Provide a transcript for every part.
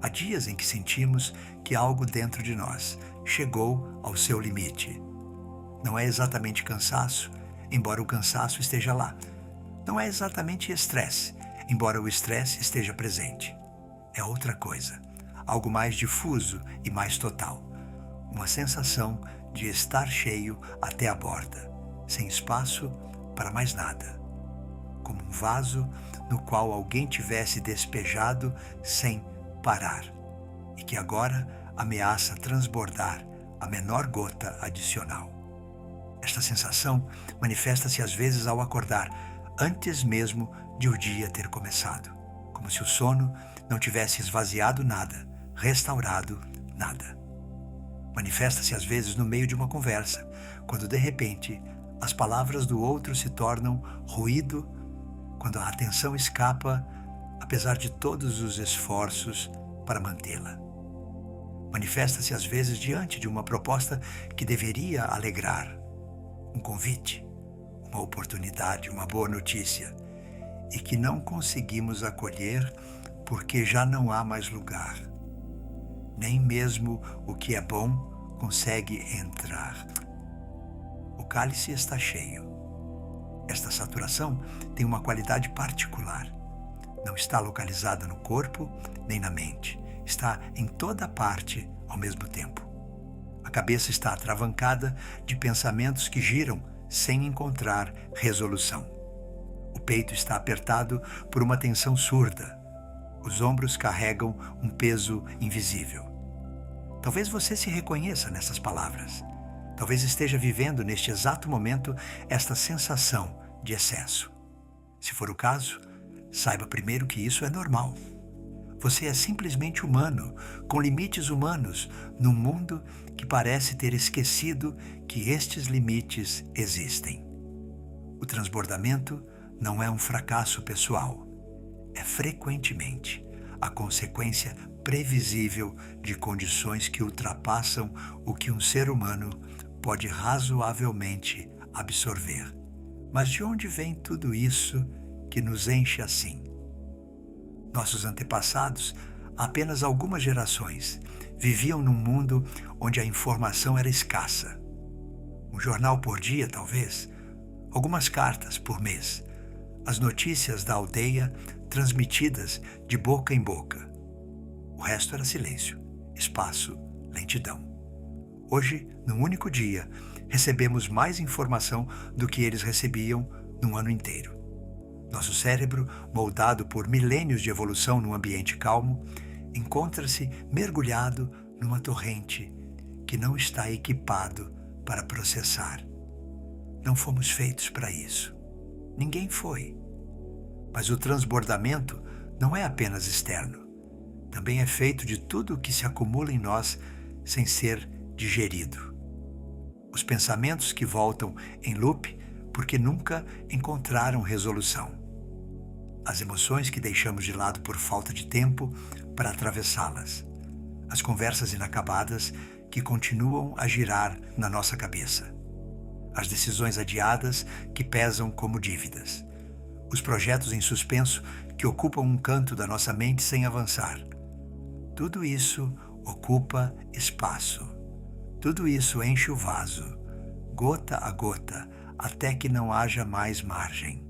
Há dias em que sentimos que algo dentro de nós chegou ao seu limite. Não é exatamente cansaço, embora o cansaço esteja lá. Não é exatamente estresse, embora o estresse esteja presente. É outra coisa, algo mais difuso e mais total. Uma sensação de estar cheio até a borda, sem espaço para mais nada. Como um vaso no qual alguém tivesse despejado sem parar e que agora ameaça transbordar a menor gota adicional. Esta sensação manifesta-se às vezes ao acordar, antes mesmo de o dia ter começado, como se o sono não tivesse esvaziado nada, restaurado nada. Manifesta-se às vezes no meio de uma conversa, quando de repente as palavras do outro se tornam ruído, quando a atenção escapa, apesar de todos os esforços para mantê-la. Manifesta-se às vezes diante de uma proposta que deveria alegrar, um convite, uma oportunidade, uma boa notícia, e que não conseguimos acolher porque já não há mais lugar. Nem mesmo o que é bom consegue entrar. O cálice está cheio. Esta saturação tem uma qualidade particular. Não está localizada no corpo nem na mente. Está em toda parte ao mesmo tempo. A cabeça está atravancada de pensamentos que giram sem encontrar resolução. O peito está apertado por uma tensão surda. Os ombros carregam um peso invisível. Talvez você se reconheça nessas palavras. Talvez esteja vivendo neste exato momento esta sensação de excesso. Se for o caso, saiba primeiro que isso é normal. Você é simplesmente humano, com limites humanos, num mundo que parece ter esquecido que estes limites existem. O transbordamento não é um fracasso pessoal. É frequentemente a consequência previsível de condições que ultrapassam o que um ser humano pode razoavelmente absorver. Mas de onde vem tudo isso que nos enche assim? Nossos antepassados, há apenas algumas gerações, viviam num mundo onde a informação era escassa. Um jornal por dia, talvez, algumas cartas por mês, as notícias da aldeia transmitidas de boca em boca. O resto era silêncio, espaço, lentidão. Hoje, num único dia, recebemos mais informação do que eles recebiam num ano inteiro. Nosso cérebro, moldado por milênios de evolução num ambiente calmo, encontra-se mergulhado numa torrente que não está equipado para processar. Não fomos feitos para isso. Ninguém foi. Mas o transbordamento não é apenas externo. Também é feito de tudo o que se acumula em nós sem ser digerido. Os pensamentos que voltam em loop porque nunca encontraram resolução. As emoções que deixamos de lado por falta de tempo para atravessá-las. As conversas inacabadas que continuam a girar na nossa cabeça. As decisões adiadas que pesam como dívidas. Os projetos em suspenso que ocupam um canto da nossa mente sem avançar. Tudo isso ocupa espaço. Tudo isso enche o vaso, gota a gota, até que não haja mais margem.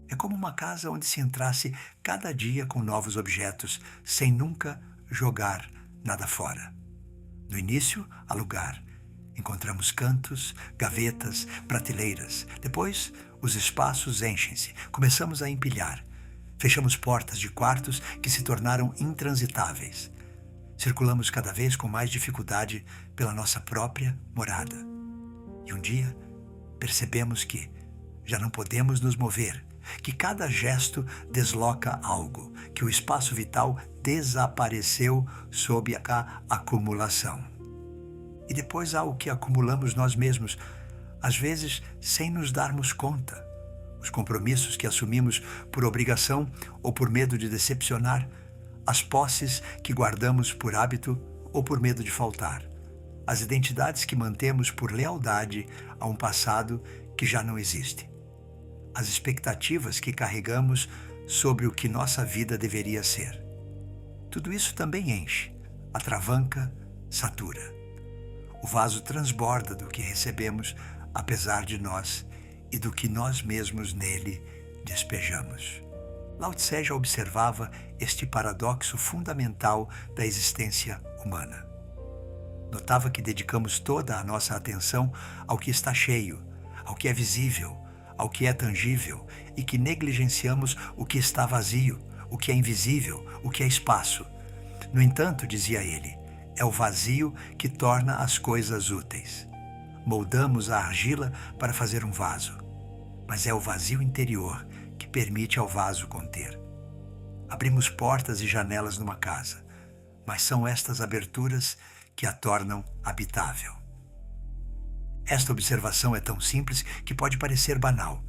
É como uma casa onde se entrasse cada dia com novos objetos, sem nunca jogar nada fora. No início, há lugar. Encontramos cantos, gavetas, prateleiras. Depois, os espaços enchem-se. Começamos a empilhar. Fechamos portas de quartos que se tornaram intransitáveis. Circulamos cada vez com mais dificuldade pela nossa própria morada. E um dia, percebemos que já não podemos nos mover, que cada gesto desloca algo, que o espaço vital desapareceu sob a acumulação. E depois há o que acumulamos nós mesmos, às vezes sem nos darmos conta. Os compromissos que assumimos por obrigação ou por medo de decepcionar, as posses que guardamos por hábito ou por medo de faltar, as identidades que mantemos por lealdade a um passado que já não existe, as expectativas que carregamos sobre o que nossa vida deveria ser. tudo isso também enche, atravanca, satura. O vaso transborda do que recebemos, apesar de nós, e do que nós mesmos nele despejamos. Lao Tse já observava este paradoxo fundamental da existência humana. Notava que dedicamos toda a nossa atenção ao que está cheio, ao que é visível, ao que é tangível, e que negligenciamos o que está vazio, o que é invisível, o que é espaço. No entanto, dizia ele, é o vazio que torna as coisas úteis. Moldamos a argila para fazer um vaso, mas é o vazio interior que permite ao vaso conter. Abrimos portas e janelas numa casa, mas são estas aberturas que a tornam habitável. Esta observação é tão simples que pode parecer banal,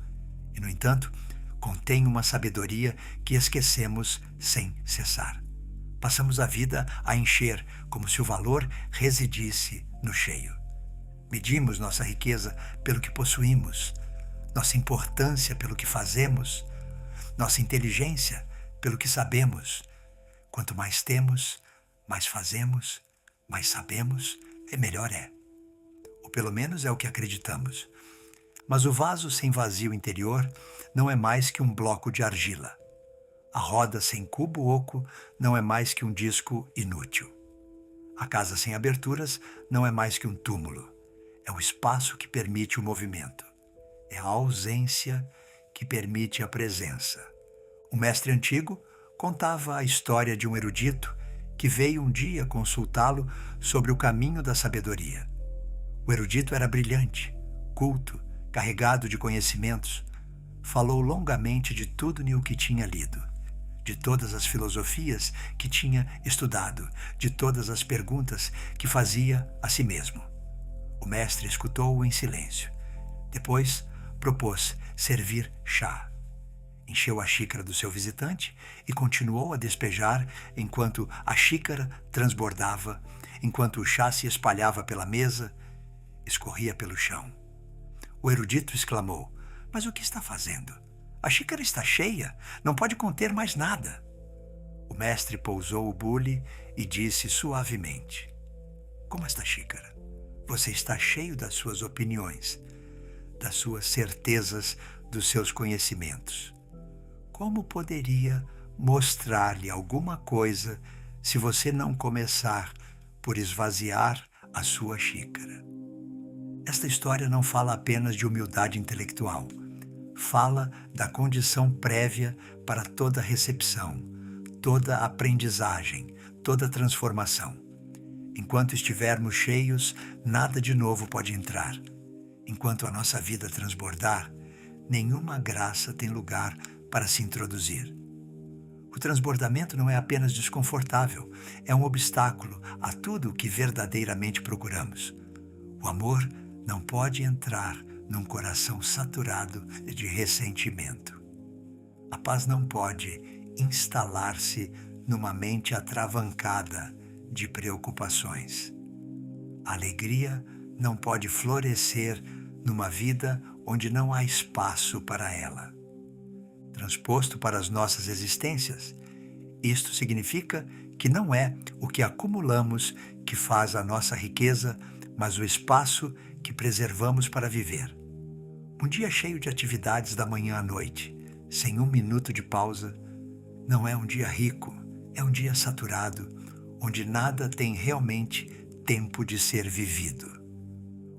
e, no entanto, contém uma sabedoria que esquecemos sem cessar. Passamos a vida a encher, como se o valor residisse no cheio. Medimos nossa riqueza pelo que possuímos, nossa importância pelo que fazemos, nossa inteligência pelo que sabemos. Quanto mais temos, mais fazemos, mais sabemos, e melhor é. Ou pelo menos é o que acreditamos. Mas o vaso sem vazio interior não é mais que um bloco de argila. A roda sem cubo oco não é mais que um disco inútil. A casa sem aberturas não é mais que um túmulo. É o espaço que permite o movimento. É a ausência que permite a presença. O mestre antigo contava a história de um erudito que veio um dia consultá-lo sobre o caminho da sabedoria. O erudito era brilhante, culto, carregado de conhecimentos. Falou longamente de tudo o que tinha lido, de todas as filosofias que tinha estudado, de todas as perguntas que fazia a si mesmo. O mestre escutou-o em silêncio. Depois propôs servir chá. Encheu a xícara do seu visitante e continuou a despejar enquanto a xícara transbordava, enquanto o chá se espalhava pela mesa, escorria pelo chão. O erudito exclamou: "Mas o que está fazendo? A xícara está cheia, não pode conter mais nada." O mestre pousou o bule e disse suavemente: "Como esta xícara? Você está cheio das suas opiniões, das suas certezas, dos seus conhecimentos. Como poderia mostrar-lhe alguma coisa se você não começar por esvaziar a sua xícara?" Esta história não fala apenas de humildade intelectual. Fala da condição prévia para toda recepção, toda aprendizagem, toda transformação. Enquanto estivermos cheios, nada de novo pode entrar. Enquanto a nossa vida transbordar, nenhuma graça tem lugar para se introduzir. O transbordamento não é apenas desconfortável, é um obstáculo a tudo o que verdadeiramente procuramos. O amor não pode entrar num coração saturado de ressentimento. A paz não pode instalar-se numa mente atravancada de preocupações. A alegria não pode florescer numa vida onde não há espaço para ela. Transposto para as nossas existências, isto significa que não é o que acumulamos que faz a nossa riqueza, mas o espaço que preservamos para viver. Um dia cheio de atividades da manhã à noite, sem um minuto de pausa, não é um dia rico, é um dia saturado, onde nada tem realmente tempo de ser vivido.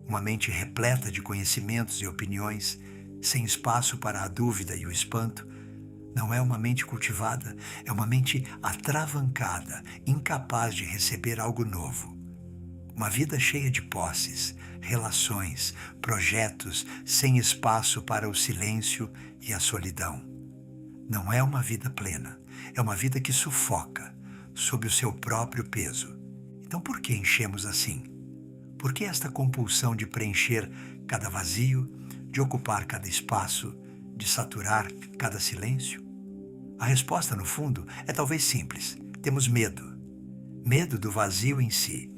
Uma mente repleta de conhecimentos e opiniões, sem espaço para a dúvida e o espanto, não é uma mente cultivada, é uma mente atravancada, incapaz de receber algo novo. Uma vida cheia de posses, relações, projetos, sem espaço para o silêncio e a solidão. Não é uma vida plena, é uma vida que sufoca, sob o seu próprio peso. Então por que enchemos assim? Por que esta compulsão de preencher cada vazio, de ocupar cada espaço, de saturar cada silêncio? A resposta, no fundo, é talvez simples. Temos medo. Medo do vazio em si.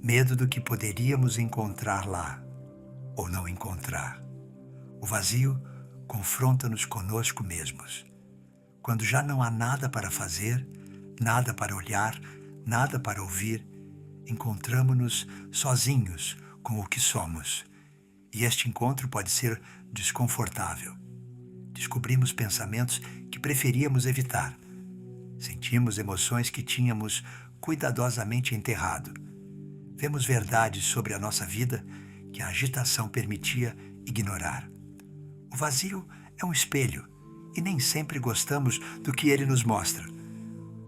Medo do que poderíamos encontrar lá, ou não encontrar. O vazio confronta-nos conosco mesmos. Quando já não há nada para fazer, nada para olhar, nada para ouvir, encontramo-nos sozinhos com o que somos. E este encontro pode ser desconfortável. Descobrimos pensamentos que preferíamos evitar. Sentimos emoções que tínhamos cuidadosamente enterrado. Vemos verdades sobre a nossa vida que a agitação permitia ignorar. O vazio é um espelho e nem sempre gostamos do que ele nos mostra.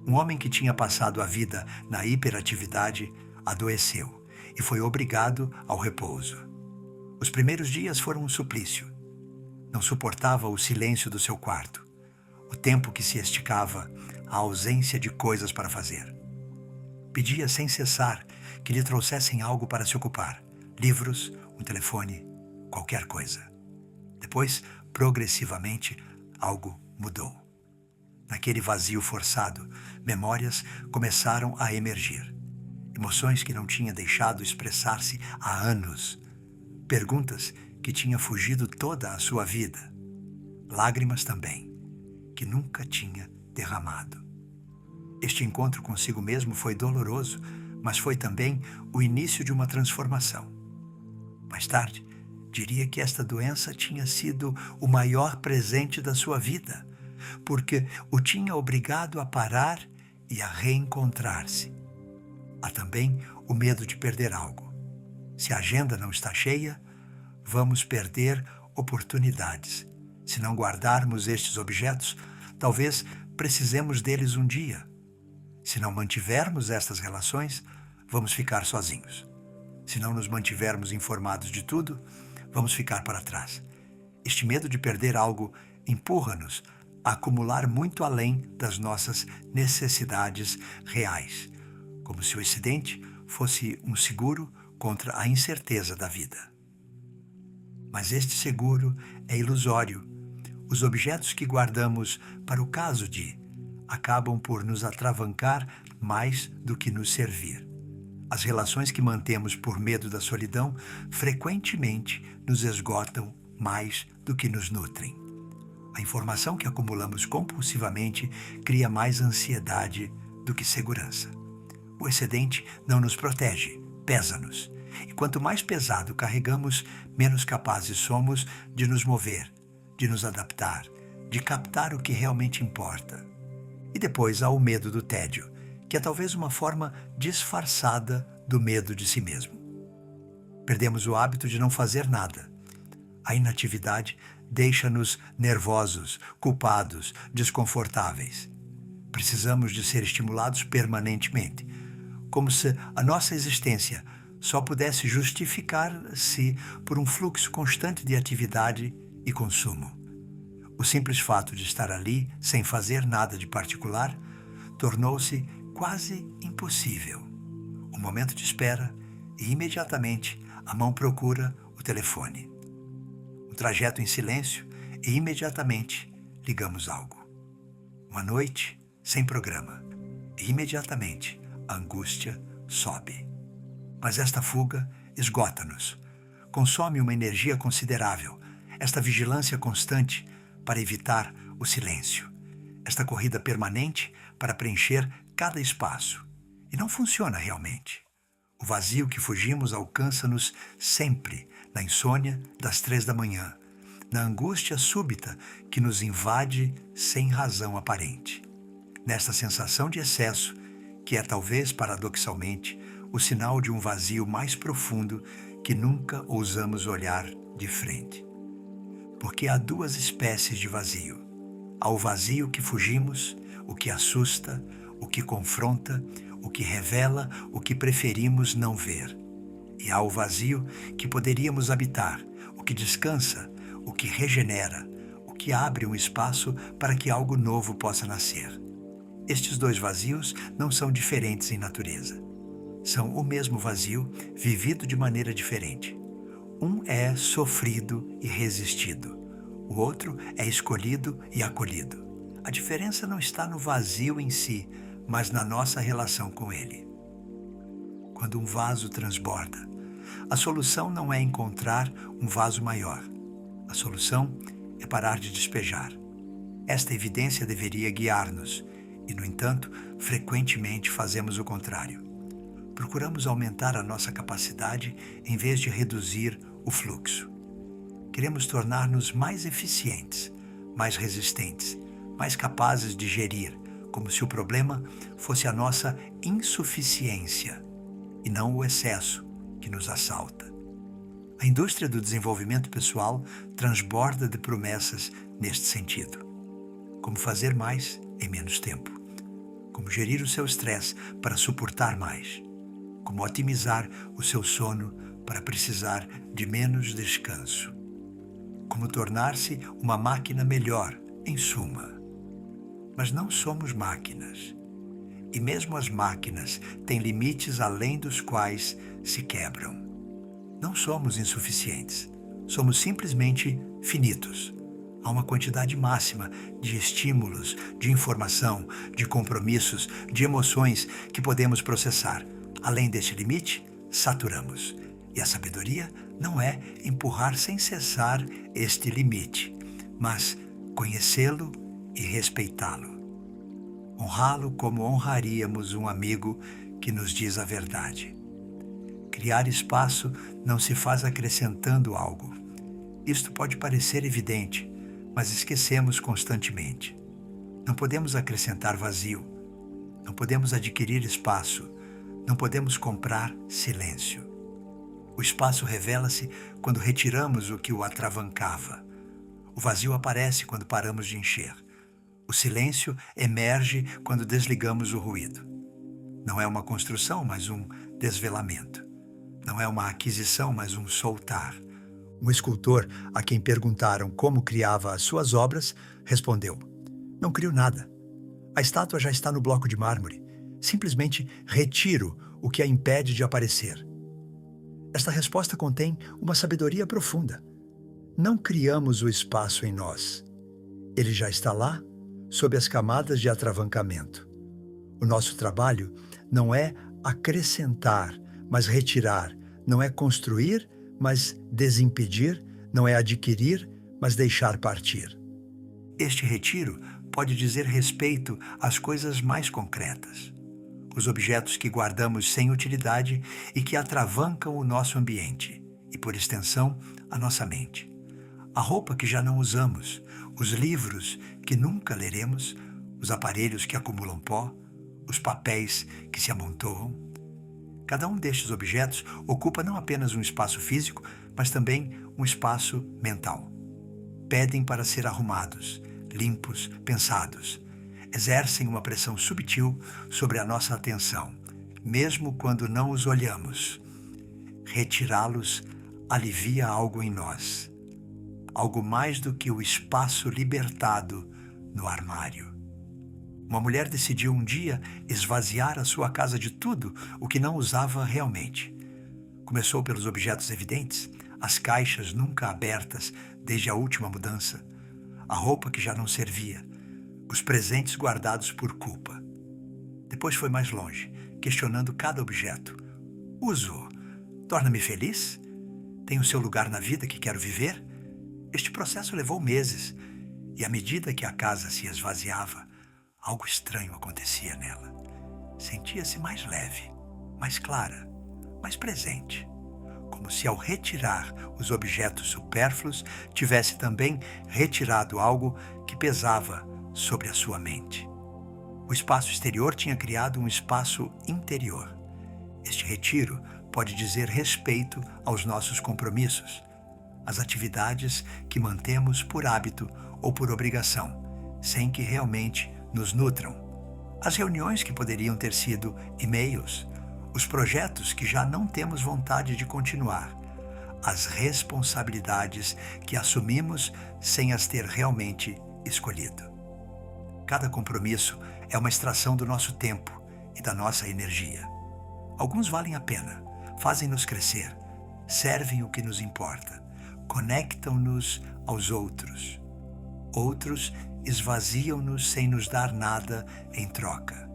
Um homem que tinha passado a vida na hiperatividade adoeceu e foi obrigado ao repouso. Os primeiros dias foram um suplício. Não suportava o silêncio do seu quarto, o tempo que se esticava, a ausência de coisas para fazer. Pedia sem cessar que lhe trouxessem algo para se ocupar, livros, um telefone, qualquer coisa. Depois, progressivamente, algo mudou. Naquele vazio forçado, memórias começaram a emergir. Emoções que não tinha deixado expressar-se há anos. Perguntas que tinha fugido toda a sua vida. Lágrimas também, que nunca tinha derramado. Este encontro consigo mesmo foi doloroso, mas foi também o início de uma transformação. Mais tarde, diria que esta doença tinha sido o maior presente da sua vida, porque o tinha obrigado a parar e a reencontrar-se. Há também o medo de perder algo. Se a agenda não está cheia, vamos perder oportunidades. Se não guardarmos estes objetos, talvez precisemos deles um dia. Se não mantivermos estas relações, vamos ficar sozinhos. Se não nos mantivermos informados de tudo, vamos ficar para trás. Este medo de perder algo empurra-nos a acumular muito além das nossas necessidades reais, como se o excedente fosse um seguro contra a incerteza da vida. Mas este seguro é ilusório. Os objetos que guardamos para o caso de acabam por nos atravancar mais do que nos servir. As relações que mantemos por medo da solidão frequentemente nos esgotam mais do que nos nutrem. A informação que acumulamos compulsivamente cria mais ansiedade do que segurança. O excedente não nos protege, pesa-nos. E quanto mais pesado carregamos, menos capazes somos de nos mover, de nos adaptar, de captar o que realmente importa. E depois há o medo do tédio, que é talvez uma forma disfarçada do medo de si mesmo. Perdemos o hábito de não fazer nada. A inatividade deixa-nos nervosos, culpados, desconfortáveis. Precisamos de ser estimulados permanentemente, como se a nossa existência só pudesse justificar-se por um fluxo constante de atividade e consumo. O simples fato de estar ali, sem fazer nada de particular, tornou-se quase impossível. Um momento de espera e, imediatamente, a mão procura o telefone. Um trajeto em silêncio e, imediatamente, ligamos algo. Uma noite sem programa e, imediatamente, a angústia sobe. Mas esta fuga esgota-nos. Consome uma energia considerável. Esta vigilância constante para evitar o silêncio. Esta corrida permanente para preencher cada espaço. E não funciona realmente. O vazio que fugimos alcança-nos sempre na insônia das 3 da manhã, na angústia súbita que nos invade sem razão aparente. Nesta sensação de excesso, que é talvez paradoxalmente o sinal de um vazio mais profundo que nunca ousamos olhar de frente. Porque há duas espécies de vazio. Há o vazio que fugimos, o que assusta, o que confronta, o que revela o que preferimos não ver. E há o vazio que poderíamos habitar, o que descansa, o que regenera, o que abre um espaço para que algo novo possa nascer. Estes dois vazios não são diferentes em natureza. São o mesmo vazio, vivido de maneira diferente. Um é sofrido e resistido. O outro é escolhido e acolhido. A diferença não está no vazio em si, mas na nossa relação com ele. Quando um vaso transborda, a solução não é encontrar um vaso maior. A solução é parar de despejar. Esta evidência deveria guiar-nos E, no entanto, frequentemente fazemos o contrário. Procuramos aumentar a nossa capacidade em vez de reduzir o fluxo. Queremos tornar-nos mais eficientes, mais resistentes, mais capazes de gerir, como se o problema fosse a nossa insuficiência e não o excesso que nos assalta. A indústria do desenvolvimento pessoal transborda de promessas neste sentido. Como fazer mais em menos tempo. Como gerir o seu estresse para suportar mais. Como otimizar o seu sono para precisar de menos descanso. Como tornar-se uma máquina melhor, em suma. Mas não somos máquinas. E mesmo as máquinas têm limites além dos quais se quebram. Não somos insuficientes. Somos simplesmente finitos. Há uma quantidade máxima de estímulos, de informação, de compromissos, de emoções que podemos processar. Além deste limite, saturamos. E a sabedoria não é empurrar sem cessar este limite, mas conhecê-lo e respeitá-lo. Honrá-lo como honraríamos um amigo que nos diz a verdade. Criar espaço não se faz acrescentando algo. Isto pode parecer evidente, mas esquecemos constantemente. Não podemos acrescentar vazio. Não podemos adquirir espaço. Não podemos comprar silêncio. O espaço revela-se quando retiramos o que o atravancava. O vazio aparece quando paramos de encher. O silêncio emerge quando desligamos o ruído. Não é uma construção, mas um desvelamento. Não é uma aquisição, mas um soltar. Um escultor, a quem perguntaram como criava as suas obras, respondeu: "Não crio nada. A estátua já está no bloco de mármore. Simplesmente retiro o que a impede de aparecer." Esta resposta contém uma sabedoria profunda. Não criamos o espaço em nós. Ele já está lá, sob as camadas de atravancamento. O nosso trabalho não é acrescentar, mas retirar. Não é construir, mas desimpedir. Não é adquirir, mas deixar partir. Este retiro pode dizer respeito às coisas mais concretas. Os objetos que guardamos sem utilidade e que atravancam o nosso ambiente e, por extensão, a nossa mente. A roupa que já não usamos, os livros que nunca leremos, os aparelhos que acumulam pó, os papéis que se amontoam. Cada um destes objetos ocupa não apenas um espaço físico, mas também um espaço mental. Pedem para ser arrumados, limpos, pensados. Exercem uma pressão subtil sobre a nossa atenção, mesmo quando não os olhamos. Retirá-los alivia algo em nós. Algo mais do que o espaço libertado no armário. Uma mulher decidiu um dia esvaziar a sua casa de tudo o que não usava realmente. Começou pelos objetos evidentes, as caixas nunca abertas desde a última mudança, a roupa que já não servia, os presentes guardados por culpa. Depois foi mais longe, questionando cada objeto. Uso, torna-me feliz? Tem o seu lugar na vida que quero viver? Este processo levou meses, e à medida que a casa se esvaziava, algo estranho acontecia nela. Sentia-se mais leve, mais clara, mais presente. Como se ao retirar os objetos supérfluos, tivesse também retirado algo que pesava sobre a sua mente. O espaço exterior tinha criado um espaço interior. Este retiro pode dizer respeito aos nossos compromissos, às atividades que mantemos por hábito ou por obrigação, sem que realmente nos nutram. As reuniões que poderiam ter sido e-mails, os projetos que já não temos vontade de continuar, as responsabilidades que assumimos sem as ter realmente escolhido. Cada compromisso é uma extração do nosso tempo e da nossa energia. Alguns valem a pena, fazem-nos crescer, servem o que nos importa, conectam-nos aos outros. Outros esvaziam-nos sem nos dar nada em troca.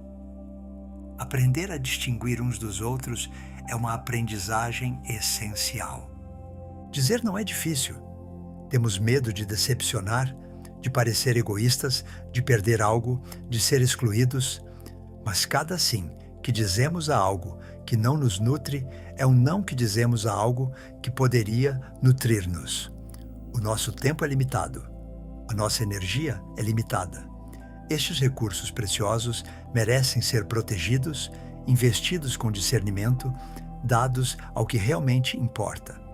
Aprender a distinguir uns dos outros é uma aprendizagem essencial. Dizer não é difícil. Temos medo de decepcionar, de parecer egoístas, de perder algo, de ser excluídos. Mas cada sim que dizemos a algo que não nos nutre é um não que dizemos a algo que poderia nutrir-nos. O nosso tempo é limitado. A nossa energia é limitada. Estes recursos preciosos merecem ser protegidos, investidos com discernimento, dados ao que realmente importa.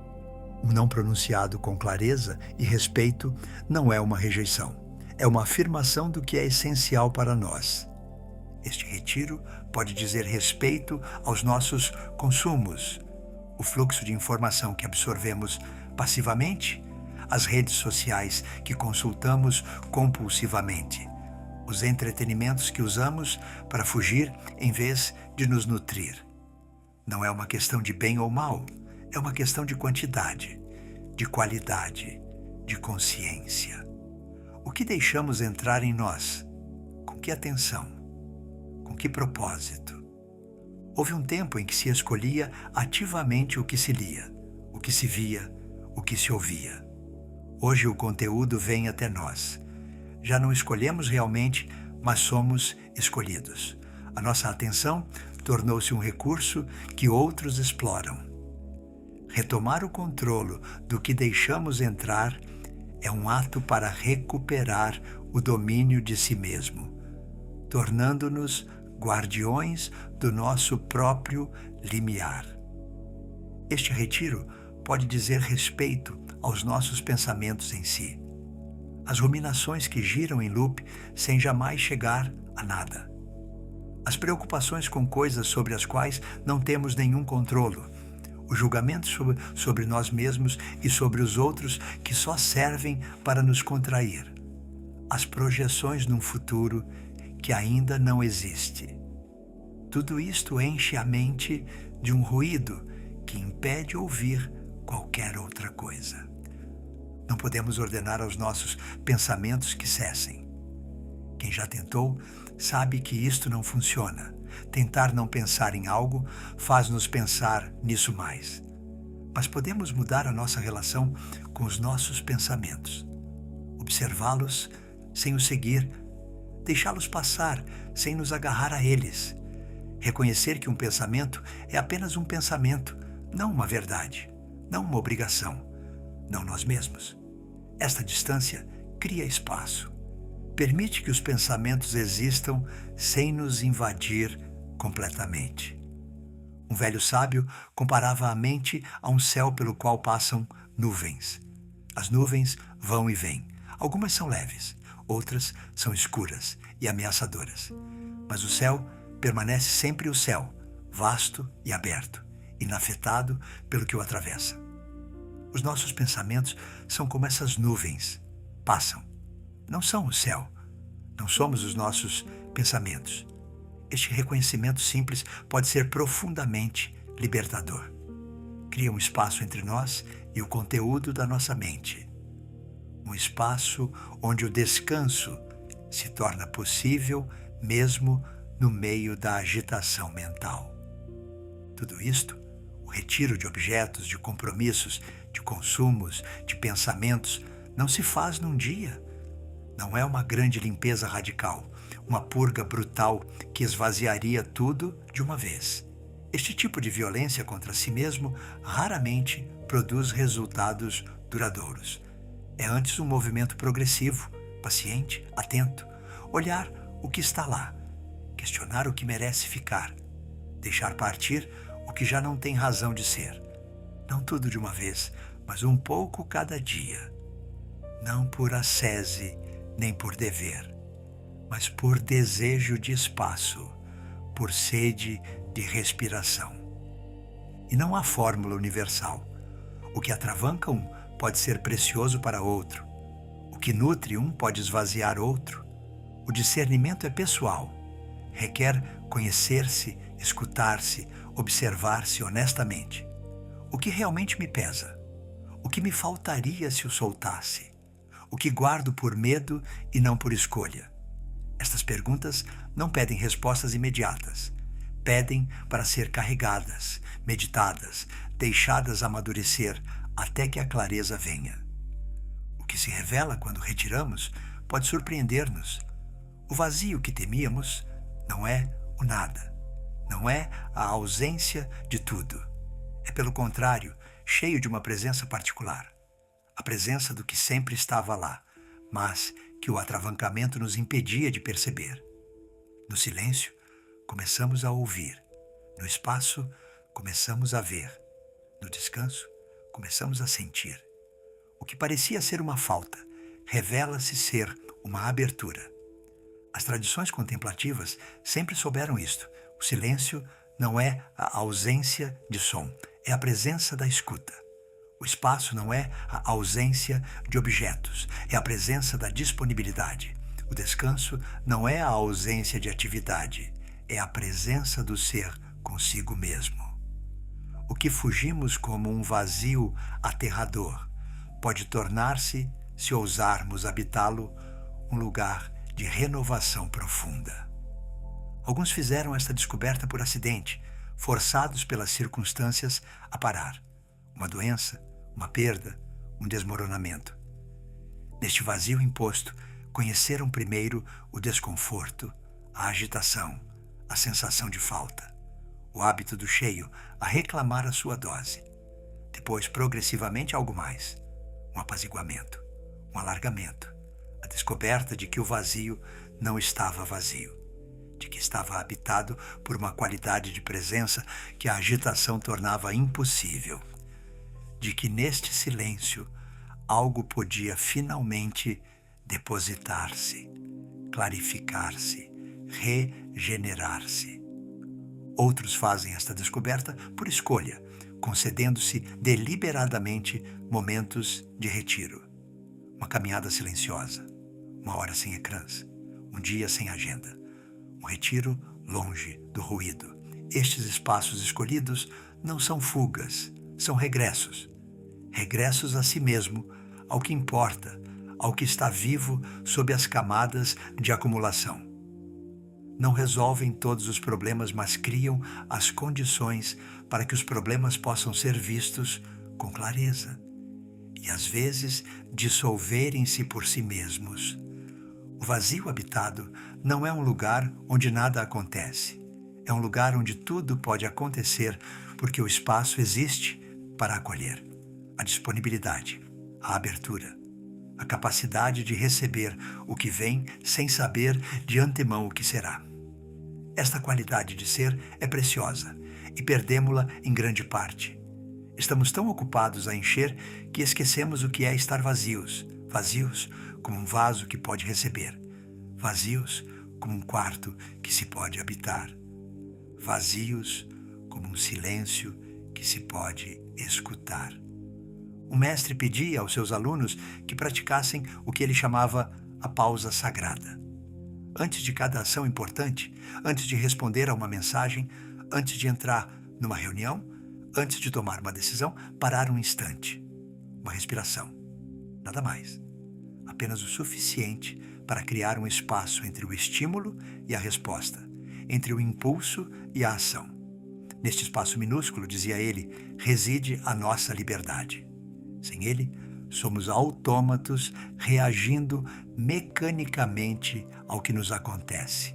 Um não pronunciado com clareza e respeito não é uma rejeição, é uma afirmação do que é essencial para nós. Este retiro pode dizer respeito aos nossos consumos, o fluxo de informação que absorvemos passivamente, as redes sociais que consultamos compulsivamente, os entretenimentos que usamos para fugir em vez de nos nutrir. Não é uma questão de bem ou mal, é uma questão de quantidade, de qualidade, de consciência. O que deixamos entrar em nós? Com que atenção? Com que propósito? Houve um tempo em que se escolhia ativamente o que se lia, o que se via, o que se ouvia. Hoje o conteúdo vem até nós. Já não escolhemos realmente, mas somos escolhidos. A nossa atenção tornou-se um recurso que outros exploram. Retomar o controle do que deixamos entrar é um ato para recuperar o domínio de si mesmo, tornando-nos guardiões do nosso próprio limiar. Este retiro pode dizer respeito aos nossos pensamentos em si, as ruminações que giram em loop sem jamais chegar a nada, as preocupações com coisas sobre as quais não temos nenhum controle, o julgamento sobre nós mesmos e sobre os outros que só servem para nos contrair, as projeções num futuro que ainda não existe. Tudo isto enche a mente de um ruído que impede ouvir qualquer outra coisa. Não podemos ordenar aos nossos pensamentos que cessem. Quem já tentou sabe que isto não funciona. Tentar não pensar em algo faz-nos pensar nisso mais. Mas podemos mudar a nossa relação com os nossos pensamentos. Observá-los sem os seguir. Deixá-los passar sem nos agarrar a eles. Reconhecer que um pensamento é apenas um pensamento, não uma verdade, não uma obrigação, não nós mesmos. Esta distância cria espaço. Permite que os pensamentos existam sem nos invadir completamente. Um velho sábio comparava a mente a um céu pelo qual passam nuvens. As nuvens vão e vêm. Algumas são leves, outras são escuras e ameaçadoras. Mas o céu permanece sempre o céu, vasto e aberto, inafetado pelo que o atravessa. Os nossos pensamentos são como essas nuvens, passam. Não são o céu, não somos os nossos pensamentos. Este reconhecimento simples pode ser profundamente libertador. Cria um espaço entre nós e o conteúdo da nossa mente. Um espaço onde o descanso se torna possível mesmo no meio da agitação mental. Tudo isto, o retiro de objetos, de compromissos, de consumos, de pensamentos, não se faz num dia. Não é uma grande limpeza radical, uma purga brutal que esvaziaria tudo de uma vez. Este tipo de violência contra si mesmo raramente produz resultados duradouros. É antes um movimento progressivo, paciente, atento, olhar o que está lá, questionar o que merece ficar, deixar partir o que já não tem razão de ser. Não tudo de uma vez, mas um pouco cada dia. Não por ascese, nem por dever, mas por desejo de espaço, por sede de respiração. E não há fórmula universal. O que atravanca um pode ser precioso para outro. O que nutre um pode esvaziar outro. O discernimento é pessoal. Requer conhecer-se, escutar-se, observar-se honestamente. O que realmente me pesa? O que me faltaria se o soltasse? O que guardo por medo e não por escolha? Estas perguntas não pedem respostas imediatas. Pedem para ser carregadas, meditadas, deixadas amadurecer até que a clareza venha. O que se revela quando retiramos pode surpreender-nos. O vazio que temíamos não é o nada, não é a ausência de tudo. É, pelo contrário, cheio de uma presença particular. A presença do que sempre estava lá, mas que o atravancamento nos impedia de perceber. No silêncio, começamos a ouvir. No espaço, começamos a ver. No descanso, começamos a sentir. O que parecia ser uma falta, revela-se ser uma abertura. As tradições contemplativas sempre souberam isto. O silêncio não é a ausência de som, é a presença da escuta. O espaço não é a ausência de objetos, é a presença da disponibilidade. O descanso não é a ausência de atividade, é a presença do ser consigo mesmo. O que fugimos como um vazio aterrador pode tornar-se, se ousarmos habitá-lo, um lugar de renovação profunda. Alguns fizeram esta descoberta por acidente, forçados pelas circunstâncias a parar. Uma doença, uma perda, um desmoronamento. Neste vazio imposto, conheceram primeiro o desconforto, a agitação, a sensação de falta, o hábito do cheio a reclamar a sua dose. Depois, progressivamente, algo mais, um apaziguamento, um alargamento, a descoberta de que o vazio não estava vazio, de que estava habitado por uma qualidade de presença que a agitação tornava impossível, de que neste silêncio algo podia finalmente depositar-se, clarificar-se, regenerar-se. Outros fazem esta descoberta por escolha, concedendo-se deliberadamente momentos de retiro. Uma caminhada silenciosa, uma hora sem ecrãs, um dia sem agenda, um retiro longe do ruído. Estes espaços escolhidos não são fugas, são regressos. Regressos a si mesmo, ao que importa, ao que está vivo sob as camadas de acumulação. Não resolvem todos os problemas, mas criam as condições para que os problemas possam ser vistos com clareza e, às vezes, dissolverem-se por si mesmos. O vazio habitado não é um lugar onde nada acontece. É um lugar onde tudo pode acontecer porque o espaço existe para acolher. A disponibilidade, a abertura, a capacidade de receber o que vem sem saber de antemão o que será. Esta qualidade de ser é preciosa e perdemo-la em grande parte. Estamos tão ocupados a encher que esquecemos o que é estar vazios, vazios como um vaso que pode receber, vazios como um quarto que se pode habitar, vazios como um silêncio que se pode escutar. O mestre pedia aos seus alunos que praticassem o que ele chamava a pausa sagrada. Antes de cada ação importante, antes de responder a uma mensagem, antes de entrar numa reunião, antes de tomar uma decisão, parar um instante. Uma respiração. Nada mais. Apenas o suficiente para criar um espaço entre o estímulo e a resposta, entre o impulso e a ação. Neste espaço minúsculo, dizia ele, reside a nossa liberdade. Sem ele, somos autômatos reagindo mecanicamente ao que nos acontece.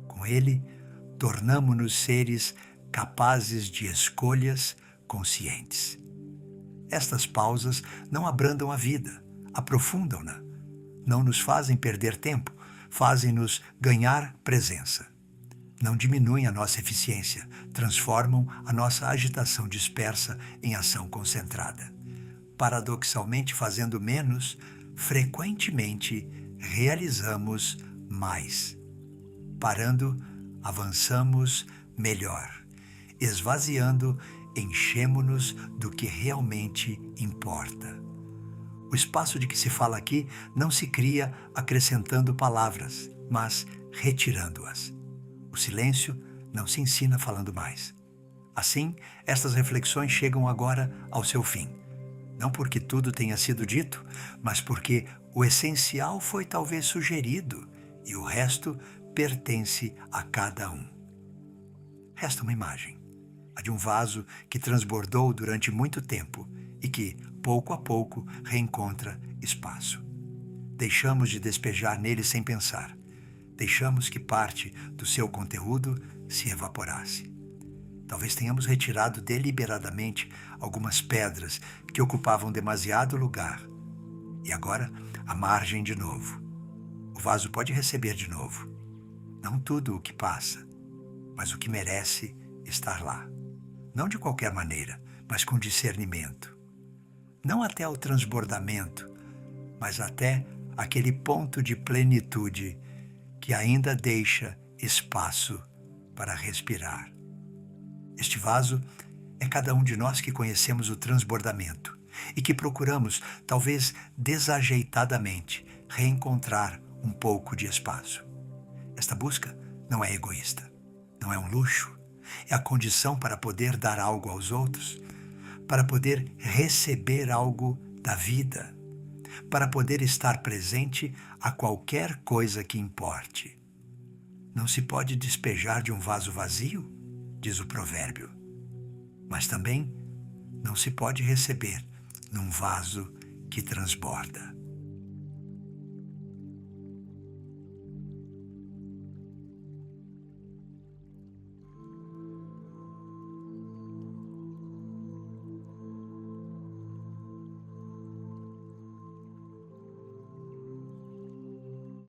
Com ele, tornamo-nos seres capazes de escolhas conscientes. Estas pausas não abrandam a vida, aprofundam-na. Não nos fazem perder tempo, fazem-nos ganhar presença. Não diminuem a nossa eficiência, transformam a nossa agitação dispersa em ação concentrada. Paradoxalmente, fazendo menos, frequentemente realizamos mais. Parando, avançamos melhor. Esvaziando, enchemo-nos do que realmente importa. O espaço de que se fala aqui não se cria acrescentando palavras, mas retirando-as. O silêncio não se ensina falando mais. Assim, estas reflexões chegam agora ao seu fim. Não porque tudo tenha sido dito, mas porque o essencial foi talvez sugerido e o resto pertence a cada um. Resta uma imagem, a de um vaso que transbordou durante muito tempo e que, pouco a pouco, reencontra espaço. deixamos de despejar nele sem pensar. Deixamos que parte do seu conteúdo se evaporasse. Talvez tenhamos retirado deliberadamente algumas pedras que ocupavam demasiado lugar. E agora, à margem de novo. O vaso pode receber de novo. Não tudo o que passa, mas o que merece estar lá. Não de qualquer maneira, mas com discernimento. Não até o transbordamento, mas até aquele ponto de plenitude que ainda deixa espaço para respirar. Este vaso é cada um de nós que conhecemos o transbordamento e que procuramos, talvez desajeitadamente, reencontrar um pouco de espaço. Esta busca não é egoísta, não é um luxo, é a condição para poder dar algo aos outros, para poder receber algo da vida, para poder estar presente a qualquer coisa que importe. Não se pode despejar de um vaso vazio, diz o provérbio, mas também não se pode receber num vaso que transborda.